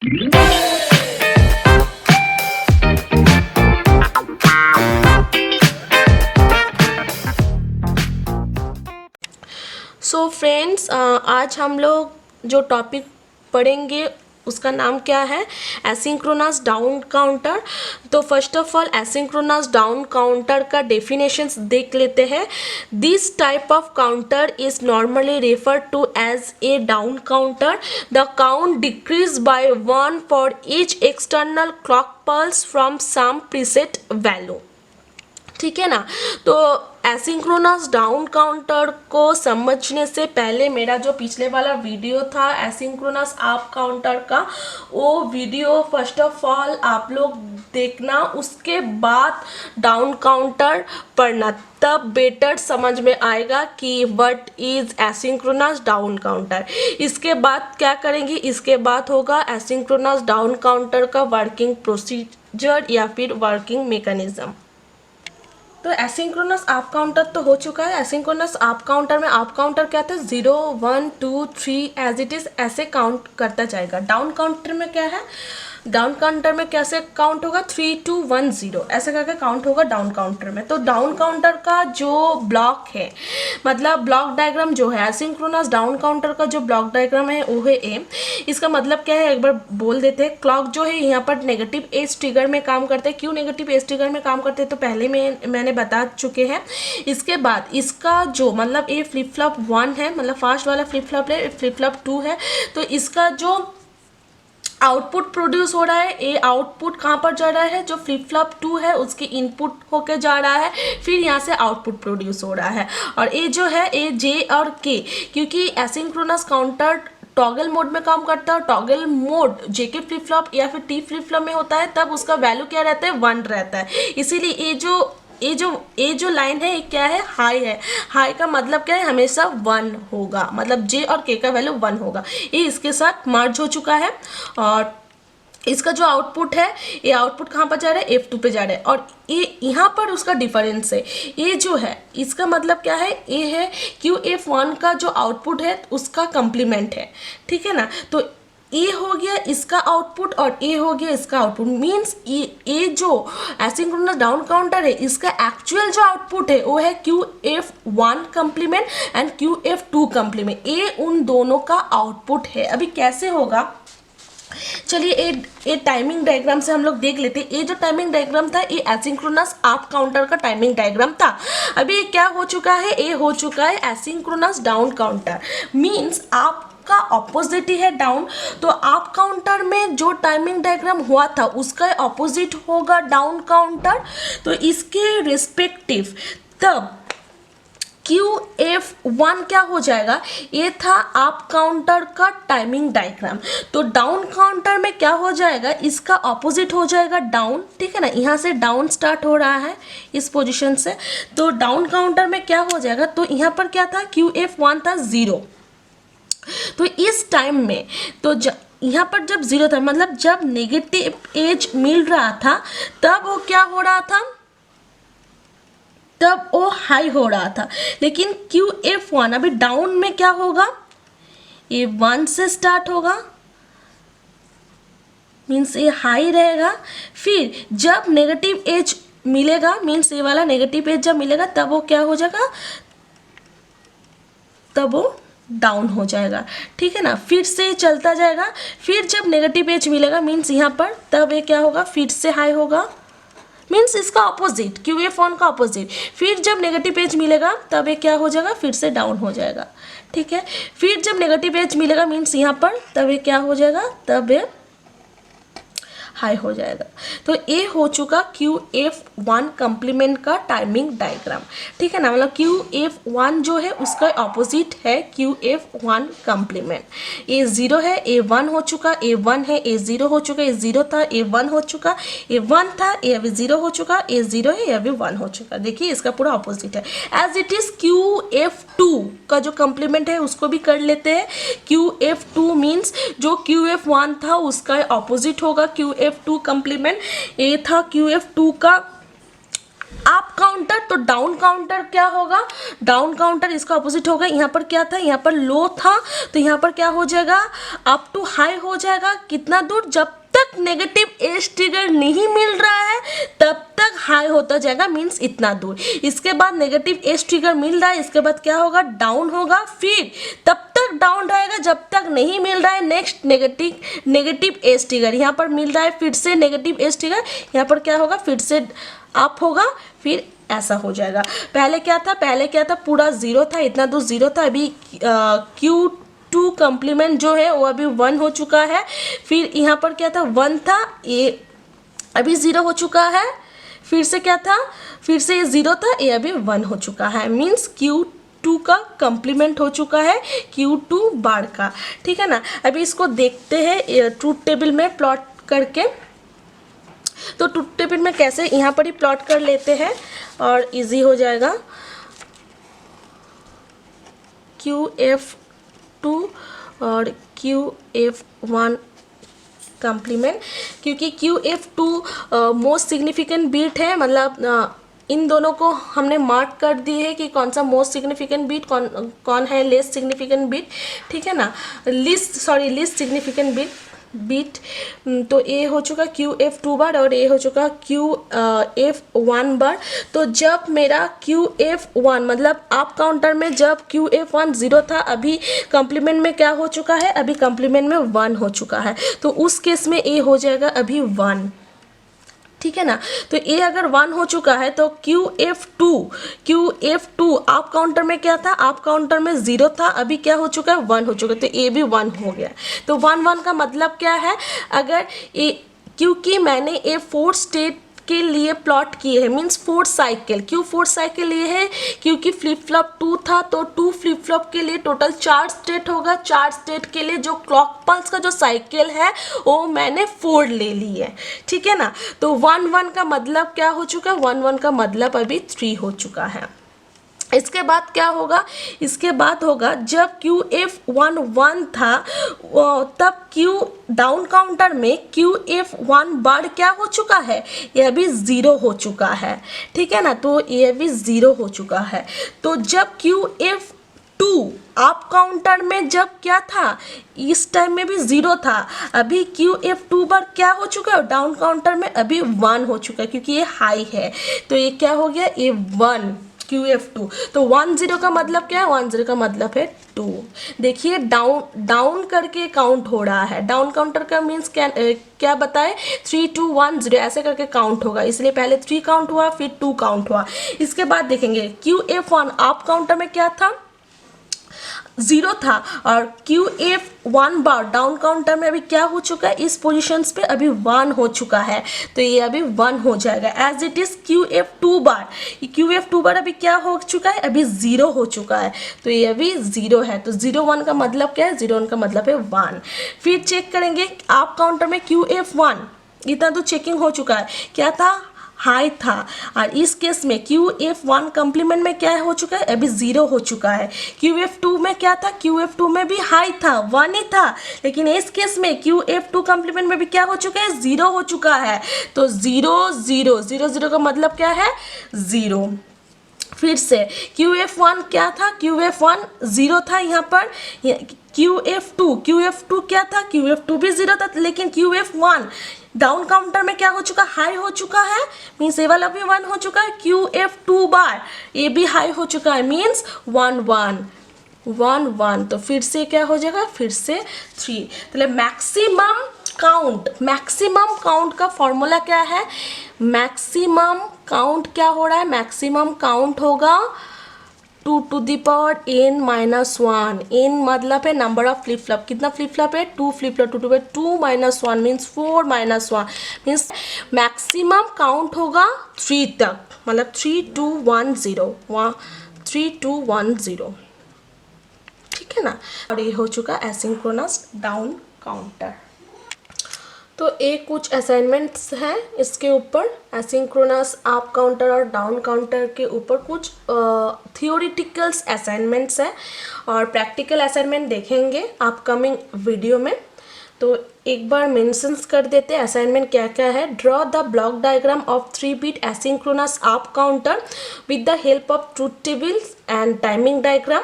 So friends, आज हम लोग जो टॉपिक पढ़ेंगे उसका नाम क्या है, एसिंक्रोनस डाउन काउंटर। तो first of all asynchronous down counter का डेफिनेशंस देख लेते हैं। This type of counter is normally refer to as a down counter. The count decrease by 1 for each external clock pulse from some preset value. ठीक है ना। तो asynchronous down counter को समझने से पहले मेरा जो पिछले वाला वीडियो था एसिंक्रोनस अप काउंटर का, वो वीडियो फर्स्ट ऑफ ऑल आप लोग देखना, उसके बाद डाउन काउंटर पढ़ना, तब बेटर समझ में आएगा कि what is asynchronous down counter. इसके बाद क्या करेंगे, इसके बाद होगा एसिंक्रोनस डाउन काउंटर का वर्किंग प्रोसीजर या फिर वर्किंग मैकेनिज्म। तो एसिंक्रोनस अप काउंटर तो हो चुका है। एसिंक्रोनस अप काउंटर में अप काउंटर क्या था, 0 1 2 3 एज इट इज ऐसे काउंट करता जाएगा। डाउन काउंटर में क्या है, डाउन काउंटर में कैसे काउंट होगा, 3 2 1 0 ऐसे करके काउंट होगा डाउन काउंटर में। तो डाउन काउंटर का जो ब्लॉक है, मतलब ब्लॉक डायग्राम जो है एसिंक्रोनस डाउन काउंटर का जो ब्लॉक डायग्राम है वो है ए। इसका मतलब क्या है एक बार बोल देते हैं। क्लॉक जो है यहाँ पर नेगेटिव एज ट्रिगर में काम करते हैं। क्यों नेगेटिव एज ट्रिगर में काम करते हैं तो पहले मैंने बता चुके हैं। इसके बाद इसका जो मतलब ये फ्लिप फ्लॉप 1 है, मतलब फास्ट वाला फ्लिप फ्लॉप है, फ्लिप फ्लॉप 2 है। तो इसका जो आउटपुट प्रोड्यूस हो रहा है, ये आउटपुट कहाँ पर जा रहा है, जो फ्लिप फ्लॉप 2 है उसके इनपुट होके जा रहा है, फिर यहाँ से आउटपुट प्रोड्यूस हो रहा है। और ये जो है ये जे और के, क्योंकि एसिंक्रोनस काउंटर टॉगल मोड में काम करता है। Toggle mode JK flip flop या फिर टी फ्लिप फ्लॉप में होता है, तब उसका वैल्यू क्या रहता है, 1 रहता है। इसीलिए ये जो लाइन है ये क्या है, हाई है। हाई का मतलब क्या है, हमेशा 1 होगा, मतलब जे और के का वैल्यू 1 होगा। ये इसके साथ मर्ज हो चुका है। और इसका जो आउटपुट है, ये आउटपुट कहाँ पर जा रहा है, F2 पे जा रहा है। और ये यहाँ पर उसका डिफरेंस है। ये जो है इसका मतलब क्या है, ये है QF1 का जो आउटपुट है उसका कंप्लीमेंट है। ठीक है ना। तो ये हो गया इसका आउटपुट और ये हो गया इसका आउटपुट। मीन्स ये जो एसिंक्रोनस डाउन काउंटर है इसका एक्चुअल जो आउटपुट है वो है QF1 complement and QF2 complement. ये उन दोनों का आउटपुट है। अभी कैसे होगा, चलिए ये टाइमिंग डायग्राम से हम लोग देख लेते हैं। ये जो टाइमिंग डायग्राम था ये एसिंक्रोनस अप काउंटर का टाइमिंग डायग्राम था। अभी ये क्या हो चुका है, ये हो चुका है एसिंक्रोनस डाउन काउंटर। मीन्स आपका ऑपोजिट ही है डाउन। तो अप काउंटर में जो टाइमिंग डायग्राम हुआ था उसका ऑपोजिट होगा डाउन काउंटर। तो इसके रिस्पेक्टिव तब QF1 क्या हो जाएगा, ये था अप काउंटर का टाइमिंग डायग्राम। तो डाउन काउंटर में क्या हो जाएगा, इसका ऑपोजिट हो जाएगा डाउन। ठीक है ना, यहाँ से डाउन स्टार्ट हो रहा है इस पोजीशन से। तो डाउन काउंटर में क्या हो जाएगा, तो यहाँ पर क्या था, QF1 था 0। तो इस टाइम में तो यहाँ पर जब 0 था, मतलब जब नेगेटिव एज मिल रहा था तब वो क्या हो रहा था, तब वो हाई हो रहा था। लेकिन QF1 अभी डाउन में क्या होगा, ये 1 से स्टार्ट होगा, मीन्स ये हाई रहेगा। फिर जब नेगेटिव एज मिलेगा, मीन्स ये वाला नेगेटिव एज जब मिलेगा तब वो क्या हो जाएगा, तब वो डाउन हो जाएगा। ठीक है ना। फिर से चलता जाएगा। फिर जब नेगेटिव एज मिलेगा मीन्स यहाँ पर, तब ये क्या होगा, फिर से हाई होगा, मीन्स इसका ऑपोजिट QF1 का ऑपोजिट। फिर जब नेगेटिव एज मिलेगा तब ये क्या हो जाएगा, फिर से डाउन हो जाएगा। ठीक है। फिर जब नेगेटिव एज मिलेगा मीन्स यहाँ पर, तब ये क्या हो जाएगा, तब ये हाई हो जाएगा। तो ये हो चुका QF1 कंप्लीमेंट का टाइमिंग डायग्राम। ठीक है ना, मतलब QF1 जो है उसका ऑपोजिट है QF1 कंप्लीमेंट। ये 0 है, ये 1 हो चुका, ये 1 है, ये 0 हो चुका, ये 0 था, ये 1 हो चुका, ये 1 था, ये अभी 0 हो चुका, ये 0 है, ये अभी 1 हो चुका। देखिए इसका पूरा ऑपोजिट है। एज इट इज QF2 का जो कंप्लीमेंट है उसको भी कर लेते हैं। QF2 मीन्स जो QF1 था उसका ऑपोजिट होगा QF2 कंप्लीमेंट। ये था QF2 का अप काउंटर, तो डाउन काउंटर क्या होगा, डाउन काउंटर इसका अपोजिट होगा। यहाँ पर क्या था, यहाँ पर लो था, तो यहाँ पर क्या हो जाएगा, अप टू हाई हो जाएगा। कितना दूर, जब तक नेगेटिव एज ट्रिगर नहीं मिल रहा है तब तक हाई होता जाएगा, मीन्स इतना दूर। इसके बाद नेगेटिव एज ट्रिगर मिल रहा है, इसके बाद क्या होगा, डाउन होगा, फिर तब तक डाउन रहेगा जब तक नहीं मिल रहा है नेक्स्ट नेगेटिव एज ट्रिगर। यहाँ पर मिल रहा है फिर से नेगेटिव एज ट्रिगर, यहाँ पर क्या होगा, फिर से अप होगा, फिर ऐसा हो जाएगा। पहले क्या था, पहले क्या था, पूरा जीरो था, इतना दूर जीरो था। अभी Q2 कम्प्लीमेंट जो है वो अभी 1 हो चुका है। फिर यहाँ पर क्या था, 1 था, ये अभी 0 हो चुका है। फिर से क्या था, फिर से ये 0 था, ये अभी 1 हो चुका है, मीन्स Q2 का कम्प्लीमेंट हो चुका है Q2 बार का। ठीक है ना। अभी इसको देखते हैं ट्रूथ टेबल में प्लॉट करके। तो ट्रूथ टेबल में कैसे, यहाँ पर ही प्लॉट कर लेते हैं और इजी हो जाएगा। QF2 और QF1 कम्प्लीमेंट, क्योंकि QF2 मोस्ट सिग्निफिकेंट बीट है, मतलब इन दोनों को हमने मार्क कर दी है कि कौन सा मोस्ट सिग्निफिकेंट बीट, कौन है लेस सिग्निफिकेंट बीट। ठीक है ना, लीस्ट सिग्निफिकेंट बीट। तो ये हो चुका QF2 बार और ये हो चुका QF1 बार। तो जब मेरा QF1 मतलब अप काउंटर में जब QF1 0 था, अभी कम्प्लीमेंट में क्या हो चुका है, अभी कम्प्लीमेंट में 1 हो चुका है, तो उस केस में ये हो जाएगा अभी 1। ठीक है ना। तो ये अगर 1 हो चुका है तो QF2 आप काउंटर में क्या था, आप काउंटर में 0 था, अभी क्या हो चुका है, 1 हो चुका है, तो ये भी 1 हो गया। तो 1 का मतलब क्या है, अगर ये, क्योंकि मैंने ये 4 स्टेट के लिए प्लॉट किए हैं, मीन्स 4 साइकिल। क्यों 4 साइकिल लिए है, क्योंकि फ्लिप फ्लॉप 2 था, तो 2 फ्लिप फ्लॉप के लिए टोटल 4 स्टेट होगा। 4 स्टेट के लिए जो क्लॉक पल्स का जो साइकिल है वो मैंने 4 ले ली है। ठीक है ना। तो 1 का मतलब क्या हो चुका है, 1 का मतलब अभी 3 हो चुका है। इसके बाद क्या होगा, इसके बाद होगा जब QF1 1 था, तब Q डाउन काउंटर में QF1 बार क्या हो चुका है, ये अभी 0 हो चुका है। ठीक है ना, तो ये अभी 0 हो चुका है। तो जब QF2 आप काउंटर में जब क्या था, इस टाइम में भी 0 था, अभी QF2 बार क्या हो चुका है, डाउन काउंटर में अभी 1 हो चुका है, क्योंकि ये हाई है, तो ये क्या हो गया, ये 1 QF2। तो 10 का मतलब क्या है, 10 का मतलब है 2। देखिए डाउन करके काउंट हो रहा है। डाउन काउंटर का मीन्स क्या बताए, 3 2 1 0 ऐसे करके काउंट होगा, इसलिए पहले 3 काउंट हुआ, फिर 2 काउंट हुआ। इसके बाद देखेंगे QF1 आप काउंटर में क्या था, 0 था, और QF1 बार डाउन काउंटर में अभी क्या हो चुका है, इस पोजीशंस पे अभी 1 हो चुका है, तो ये अभी 1 हो जाएगा। एज इट इज QF2 बार अभी क्या हो चुका है, अभी 0 हो चुका है, तो ये अभी 0 है। तो 0 1 का मतलब क्या है, 0 1 का मतलब है 1। फिर चेक करेंगे आप काउंटर में QF1 इतना तो चेकिंग हो चुका है, क्या था, हाई था, और इस केस में QF1 कम्प्लीमेंट में क्या हो चुका है, अभी 0 हो चुका है। QF2 में क्या था, QF2 में भी हाई था, 1 ही था, लेकिन इस केस में QF2 कम्प्लीमेंट में भी क्या हो चुका है, 0 हो चुका है। तो 0 0 0 0 का मतलब क्या है, 0। फिर से QF1 क्या था, QF1 0 था, यहाँ पर QF2 क्या था, QF2 भी 0 था, लेकिन QF1 डाउन काउंटर में क्या हो चुका, हाई हो चुका है, मीन्स ये वाला भी 1 हो चुका है। QF2 बार ये भी हाई हो चुका है, मीन्स 1 1 1। तो फिर से क्या हो जाएगा, फिर से 3। तो मैक्सिमम काउंट का फॉर्मूला क्या है, मैक्सिमम काउंट क्या हो रहा है, मैक्सिमम काउंट होगा 2 to the power n minus 1। n मतलब है नंबर ऑफ फ्लिप फ्लॉप, कितना फ्लिप फ्लॉप है, 2 flip flop, 2 minus 1 means 4 minus 1 means maximum count होगा 3 तक, मतलब 3 2 1 0 3 2 1 0। ठीक है ना। और ये हो चुका एसिंक्रोनस डाउन काउंटर। तो एक कुछ असाइनमेंट्स हैं इसके ऊपर, एसिंक्रोनस अप काउंटर और डाउन काउंटर के ऊपर कुछ थियोरिटिकल्स असाइनमेंट्स हैं, और प्रैक्टिकल असाइनमेंट देखेंगे अपकमिंग वीडियो में। तो एक बार मेंशंस कर देते हैं असाइनमेंट क्या क्या है। Draw the block diagram of 3 bit asynchronous up counter with the help of truth table and timing diagram.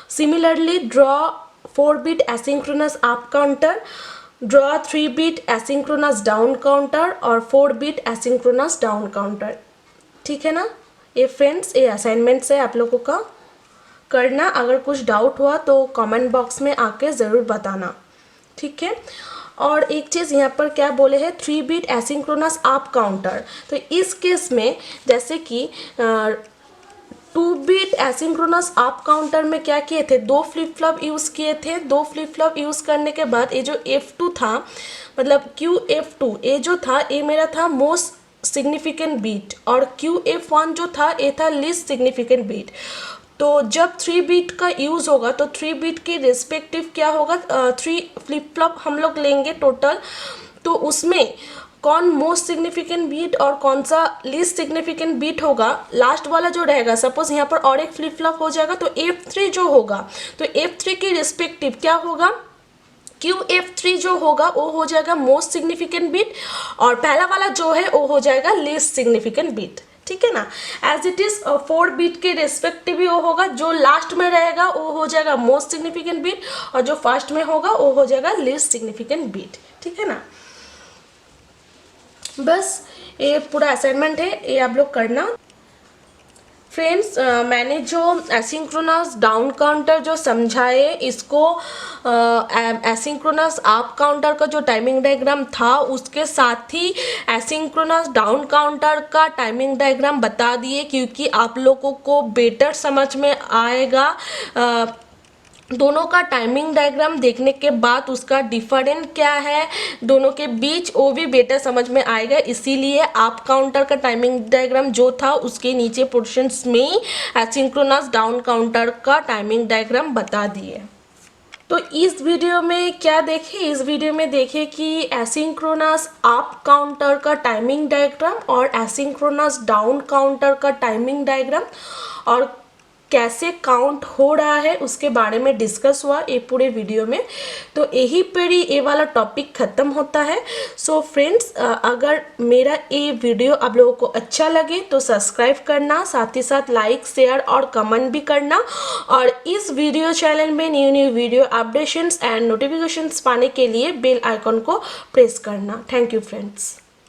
Similarly draw 4 bit asynchronous up counter, draw 3 bit asynchronous down counter और 4 bit asynchronous down counter. ठीक है ना। ये friends ये assignments है आप लोगों का करना। अगर कुछ डाउट हुआ तो कमेंट बॉक्स में आके ज़रूर बताना। ठीक है। और एक चीज़ यहाँ पर क्या बोले हैं 3 बीट एसिंक्रोनस अप काउंटर। तो इस केस में जैसे कि 2 बीट एसिंक्रोनस अप काउंटर में क्या किए थे, 2 फ्लिप फ्लॉप यूज़ किए थे। 2 फ्लिप फ्लॉप यूज़ करने के बाद ये जो F2 था मतलब QF2 ये जो था ये मेरा था मोस्ट सिग्निफिकेंट बीट और QF1 जो था ये था लीस्ट सिग्निफिकेंट बीट। तो जब 3 बीट का यूज़ होगा तो 3 बीट के रिस्पेक्टिव क्या होगा 3 फ्लिप फ्लॉप हम लोग लेंगे टोटल। तो उसमें कौन मोस्ट सिग्निफिकेंट बीट और कौन सा लीस्ट सिग्निफिकेंट बीट होगा लास्ट वाला जो रहेगा। सपोज यहाँ पर और एक फ्लिप फ्लॉप हो जाएगा तो F3 जो होगा तो F3 के रिस्पेक्टिव क्या होगा QF3 जो होगा वो हो जाएगा मोस्ट सिग्निफिकेंट बीट और पहला वाला जो है वो हो जाएगा लीस्ट सिग्निफिकेंट बीट। ठीक है ना। एज इट इज 4 बीट के रेस्पेक्टिव ही वो होगा, जो लास्ट में रहेगा वो हो जाएगा मोस्ट सिग्निफिकेंट बीट और जो फर्स्ट में होगा वो हो जाएगा लीस्ट सिग्निफिकेंट बीट। ठीक है ना। बस ये पूरा असाइनमेंट है, ये आप लोग करना। फ्रेंड्स मैंने जो एसिंक्रोनस डाउन काउंटर जो समझाए इसको एसिंक्रोनस अप काउंटर का जो टाइमिंग डायग्राम था उसके साथ ही एसिंक्रोनस डाउन काउंटर का टाइमिंग डायग्राम बता दिए क्योंकि आप लोगों को बेटर समझ में आएगा। दोनों का टाइमिंग डायग्राम देखने के बाद उसका डिफरेंट क्या है दोनों के बीच वो भी बेटर समझ में आएगा। इसीलिए अप काउंटर का टाइमिंग डायग्राम जो था उसके नीचे पोर्शंस में एसिंक्रोनस डाउन काउंटर का टाइमिंग डायग्राम बता दिए। तो इस वीडियो में क्या देखें, इस वीडियो में देखें कि एसिंक्रोनस अप काउंटर का टाइमिंग डायग्राम और एसिंक्रोनस डाउन काउंटर का टाइमिंग डायग्राम और कैसे काउंट हो रहा है उसके बारे में डिस्कस हुआ ये पूरे वीडियो में। तो यही पर ही ये वाला टॉपिक ख़त्म होता है। सो फ्रेंड्स अगर मेरा ये वीडियो आप लोगों को अच्छा लगे तो सब्सक्राइब करना, साथ ही साथ लाइक शेयर और कमेंट भी करना और इस वीडियो चैनल में new video updations and notifications पाने के लिए बेल आइकन को प्रेस करना। Thank you friends.